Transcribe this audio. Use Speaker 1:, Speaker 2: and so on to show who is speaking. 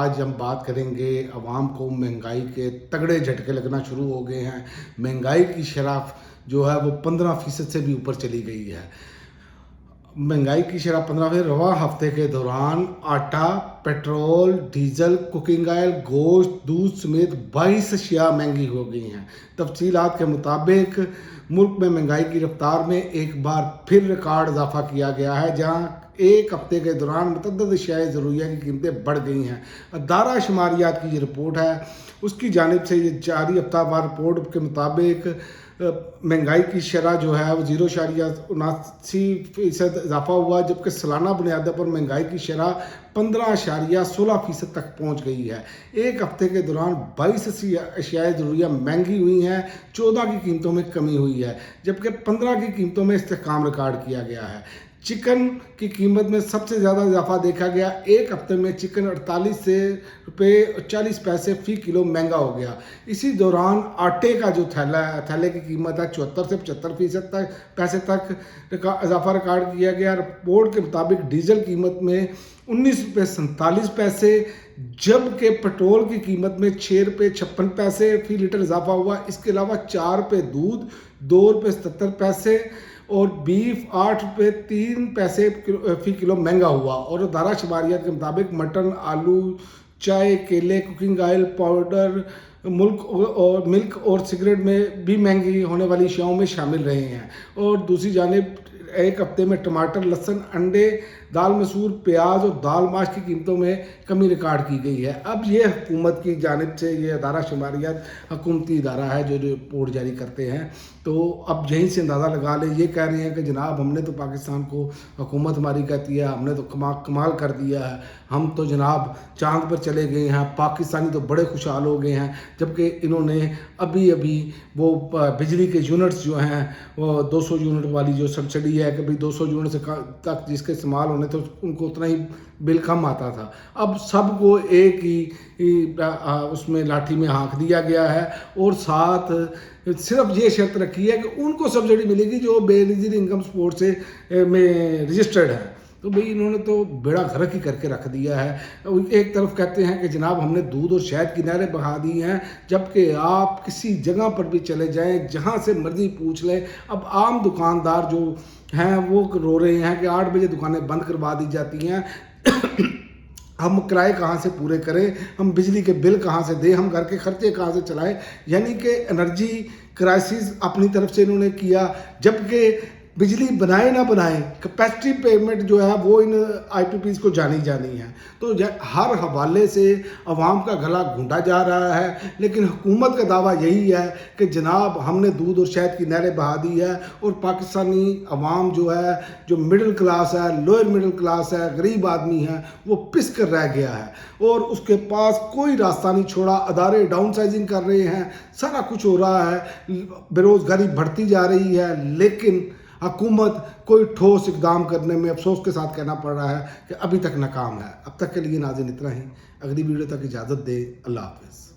Speaker 1: آج ہم بات کریں گے عوام کو مہنگائی کے تگڑے جھٹکے لگنا شروع ہو گئے ہیں۔ مہنگائی کی شرح جو ہے وہ 15% سے بھی اوپر چلی گئی ہے۔ مہنگائی کی شرح 15% رواں ہفتے کے دوران آٹا، پیٹرول، ڈیزل، کوکنگ آئل، گوشت، دودھ سمیت 22 اشیاء مہنگی ہو گئی ہیں۔ تفصیلات کے مطابق ملک میں مہنگائی کی رفتار میں ایک بار پھر ریکارڈ اضافہ کیا گیا ہے، جہاں ایک ہفتے کے دوران متعدد اشیاء ضروریہ کی قیمتیں بڑھ گئی ہیں۔ ادارہ شماریات کی یہ رپورٹ ہے، اس کی جانب سے یہ جاری ہفتہ وار رپورٹ کے مطابق مہنگائی کی شرح جو ہے وہ 0.79% اضافہ ہوا، جبکہ سالانہ بنیادوں پر مہنگائی کی شرح 15.16% تک پہنچ گئی ہے۔ ایک ہفتے کے دوران 22 اشیاء ضروریہ مہنگی ہوئی ہیں، 14 کی قیمتوں میں کمی ہوئی ہے، جبکہ 15 کی قیمتوں میں استحکام ریکارڈ کیا گیا ہے۔ چکن کی قیمت میں سب سے زیادہ اضافہ دیکھا گیا۔ ایک ہفتے میں چکن 48 روپے 40 پیسے فی کلو مہنگا ہو گیا۔ اسی دوران آٹے کا جو تھیلے کی قیمت ہے 74 سے 75% پیسے تک اضافہ ریکارڈ کیا گیا۔ رپورٹ کے مطابق ڈیزل قیمت میں 19 روپے 47 پیسے، جبکہ پیٹرول کی قیمت میں 6 روپے 56 پیسے فی لیٹر اضافہ ہوا۔ اس کے علاوہ 4 روپے دودھ، 2 روپے 77 پیسے اور بیف 8 روپے 3 پیسے فی کلو مہنگا ہوا۔ اور ادارہ شماریات کے مطابق مٹن، آلو، چائے، کیلے، کوکنگ آئل، پاؤڈر، ملک اور سگریٹ میں بھی مہنگی ہونے والی اشیاءوں میں شامل رہے ہیں۔ اور دوسری جانب ایک ہفتے میں ٹماٹر، لہسن، انڈے، دال مسور، پیاز اور دال ماش کی قیمتوں میں کمی ریکارڈ کی گئی ہے۔ اب یہ حکومت کی جانب سے یہ ادارہ شماریات حکومتی ادارہ ہے جو رپورٹ جاری کرتے ہیں، تو اب یہیں سے اندازہ لگا لیں۔ یہ کہہ رہے ہیں کہ جناب ہم نے تو پاکستان کو، حکومت ہماری کہتی ہے ہم نے تو کمال کر دیا ہے، ہم تو جناب چاند پر چلے گئے ہیں، پاکستانی تو بڑے خوشحال ہو گئے ہیں، جبکہ انہوں نے ابھی وہ بجلی کے یونٹس جو ہیں وہ 200 یونٹ والی جو سبسڈی ہے کہ بھئی 200 یونٹ سے تک جس کے استعمال ہونے تو ان کو اتنا ہی بل کم آتا تھا، اب سب کو ایک ہی اس میں لاٹھی میں ہانک دیا گیا ہے، اور ساتھ صرف یہ شرط رکھی ہے کہ ان کو سبسڈی ملے گی جو بے نظیر انکم سپورٹ سے میں رجسٹرڈ ہے۔ تو بھئی انہوں نے تو بیڑا غرق ہی کر کے رکھ دیا ہے۔ ایک طرف کہتے ہیں کہ جناب ہم نے دودھ اور شہد کی نہریں بہا دی ہیں، جبکہ آپ کسی جگہ پر بھی چلے جائیں، جہاں سے مرضی پوچھ لیں، اب عام دکاندار جو ہیں وہ رو رہے ہیں کہ 8 بجے دکانیں بند کروا دی جاتی ہیں، ہم کرائے کہاں سے پورے کریں، ہم بجلی کے بل کہاں سے دیں، ہم گھر کے خرچے کہاں سے چلائیں۔ یعنی کہ انرجی کرائسس اپنی طرف سے انہوں نے کیا، جبکہ بجلی بنائے نہ بنائیں، کیپیسٹی پیمنٹ جو ہے وہ ان آئی پی پیز کو جانی ہے۔ تو ہر حوالے سے عوام کا گلا گھونٹا جا رہا ہے، لیکن حکومت کا دعویٰ یہی ہے کہ جناب ہم نے دودھ اور شہد کی نہریں بہا دی ہے، اور پاکستانی عوام جو ہے، جو مڈل کلاس ہے، لوئر مڈل کلاس ہے، غریب آدمی ہے، وہ پس کر رہ گیا ہے، اور اس کے پاس کوئی راستہ نہیں چھوڑا۔ ادارے ڈاؤن سائزنگ کر رہے ہیں، سارا کچھ ہو رہا ہے، بے روزگاری بڑھتی جا رہی ہے، لیکن حکومت کوئی ٹھوس اقدام کرنے میں افسوس کے ساتھ کہنا پڑ رہا ہے کہ ابھی تک ناکام ہے۔ اب تک کے لیے ناظرین اتنا ہی، اگلی ویڈیو تک اجازت دیں، اللہ حافظ۔